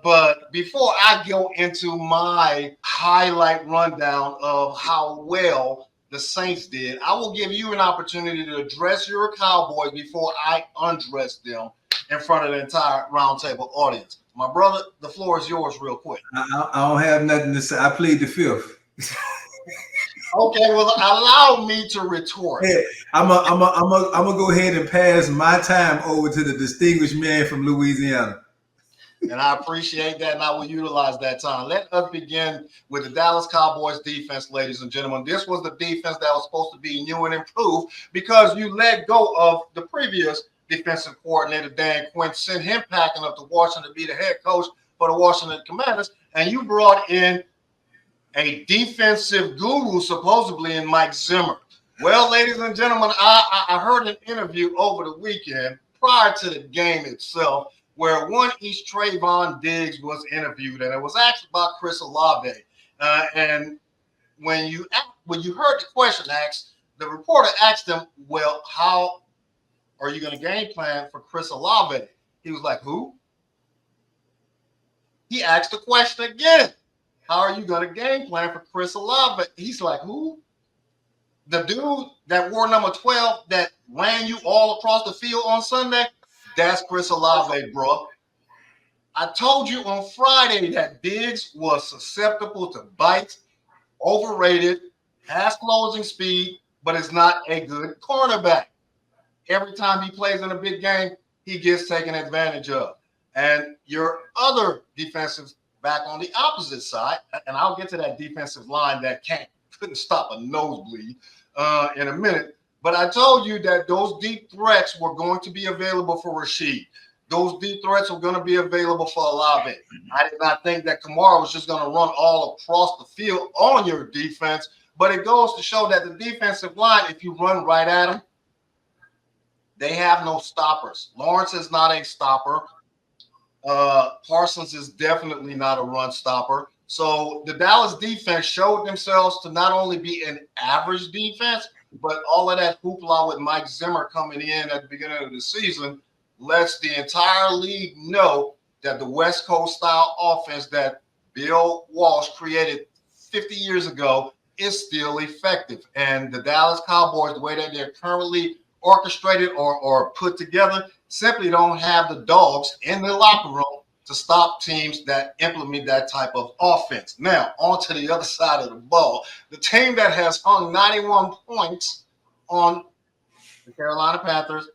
But before I go into my highlight rundown of how well the Saints did, I will give you an opportunity to address your Cowboys before I undress them in front of the entire Roundtable audience. My brother, the floor is yours real quick. I don't have nothing to say. I plead the fifth. Okay, well, allow me to retort. Hey, I'm gonna go ahead and pass my time over to the distinguished man from Louisiana. And I appreciate that, and I will utilize that time. Let us begin with the Dallas Cowboys defense, ladies and gentlemen. This was the defense that was supposed to be new and improved because you let go of the previous defensive coordinator, Dan Quinn, sent him packing up to Washington to be the head coach for the Washington Commanders, and you brought in a defensive guru, supposedly, in Mike Zimmer. Well, ladies and gentlemen, I heard an interview over the weekend prior to the game itself where one East Trayvon Diggs was interviewed, and it was actually about Chris Olave. And when you heard the question asked, the reporter asked him, well, how are you going to game plan for Chris Olave? He was like, who? He asked the question again. How are you going to game plan for Chris Olave? He's like, who? The dude that wore number 12 that ran you all across the field on Sunday? That's Chris Olave, bro. I told you on Friday that Diggs was susceptible to bites, overrated, has closing speed, but is not a good cornerback. Every time he plays in a big game, he gets taken advantage of. And your other defensive back on the opposite side, and I'll get to that defensive line that couldn't stop a nosebleed in a minute. But I told you that those deep threats were going to be available for Rashid. Those deep threats were going to be available for Olave. I did not think that Kamara was just going to run all across the field on your defense. But it goes to show that the defensive line, if you run right at them, they have no stoppers. Lawrence is not a stopper. Parsons is definitely not a run stopper. So the Dallas defense showed themselves to not only be an average defense, but all of that hoopla with Mike Zimmer coming in at the beginning of the season lets the entire league know that the West Coast style offense that Bill Walsh created 50 years ago is still effective. And the Dallas Cowboys, the way that they're currently orchestrated or put together, simply don't have the dogs in the locker room to stop teams that implement that type of offense. Now, on to the other side of the ball. The team that has hung 91 points on the Carolina Panthers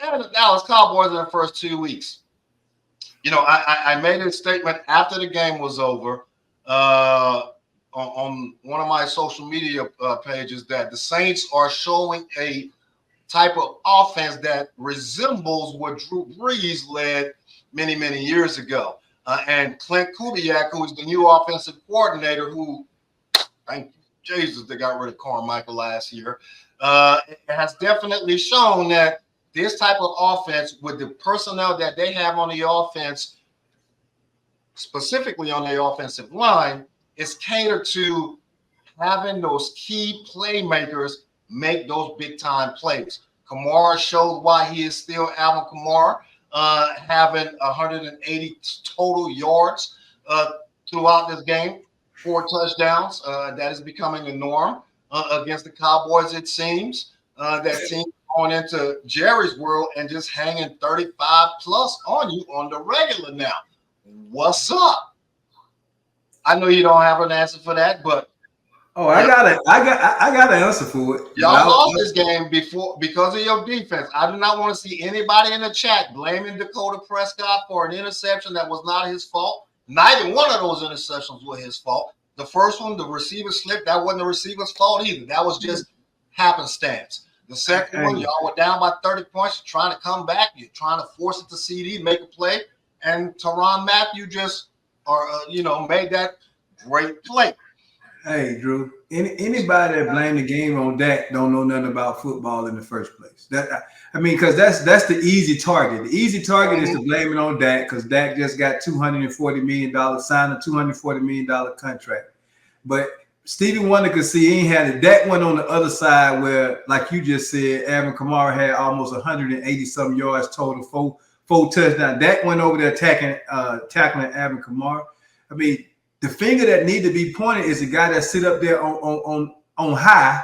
and the Dallas Cowboys in the first 2 weeks. You know, I made a statement after the game was over on one of my social media pages that the Saints are showing a type of offense that resembles what Drew Brees led many, many years ago. And Clint Kubiak, who is the new offensive coordinator, who, thank you, Jesus, they got rid of Carmichael last year, has definitely shown that this type of offense, with the personnel that they have on the offense, specifically on the offensive line, is catered to having those key playmakers make those big-time plays. Kamara showed why he is still Alvin Kamara, having 180 total yards throughout this game, 4 touchdowns. That is becoming a norm against the Cowboys, it seems. That team going into Jerry's world and just hanging 35-plus on you on the regular now. What's up? I know you don't have an answer for that, but I got an answer for it. Y'all lost this game before because of your defense. I do not want to see anybody in the chat blaming Dakota Prescott for an interception that was not his fault. Neither one of those interceptions were his fault. The first one, the receiver slipped, that wasn't the receiver's fault either. That was just happenstance. The second one, y'all were down by 30 points, you're trying to come back, you're trying to force it to CD, make a play, and Tyrann Mathieu just made that great play. Hey, Drew, anybody that blame the game on Dak don't know nothing about football in the first place. Because that's the easy target. The easy target is to blame it on Dak because Dak just got $240 million, signed a $240 million contract. But Stevie Wonder could see he ain't had it. Dak went on the other side where, like you just said, Alvin Kamara had almost 180-some yards total, 4 touchdowns. Dak went over there tackling Alvin Kamara. I mean, the finger that need to be pointed is the guy that sit up there on high.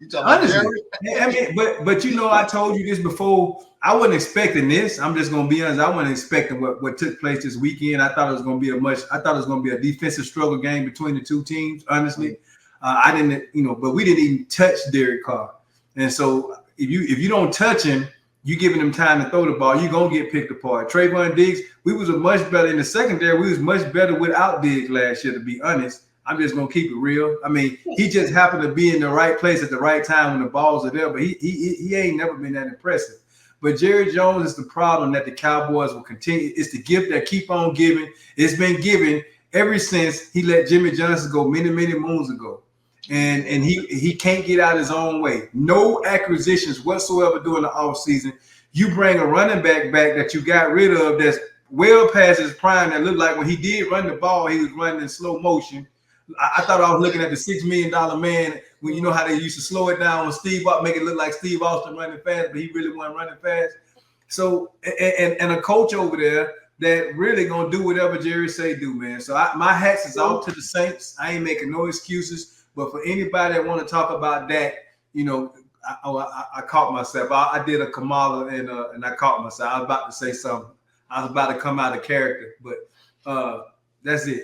You talking about Jerry? I mean, but you know, I told you this before. I wasn't expecting this. I'm just gonna be honest. I wasn't expecting what took place this weekend. I thought it was gonna be a defensive struggle game between the two teams. Honestly, I didn't, but we didn't even touch Derek Carr. And so if you don't touch him, you giving him time to throw the ball, you're gonna get picked apart. Trayvon Diggs, we was much better in the secondary. We was much better without Diggs last year, to be honest. I'm just gonna keep it real. I mean, he just happened to be in the right place at the right time when the balls are there, but he ain't never been that impressive. But Jerry Jones is the problem that the Cowboys will continue. It's the gift that keep on giving. It's been given ever since he let Jimmy Johnson go many moons ago. And he can't get out his own way. No acquisitions whatsoever during the offseason. You bring a running back that you got rid of that's well past his prime, that looked like when he did run the ball, he was running in slow motion. I thought I was looking at the $6 million man when you know how they used to slow it down when Steve Austin, make it look like Steve Austin running fast, but he really wasn't running fast. So and a coach over there that really gonna do whatever Jerry say do, man. So my hats is off to the Saints. I ain't making no excuses. But for anybody that want to talk about that, I caught myself. I did a Kamala and I caught myself. I was about to say something. I was about to come out of character, but that's it.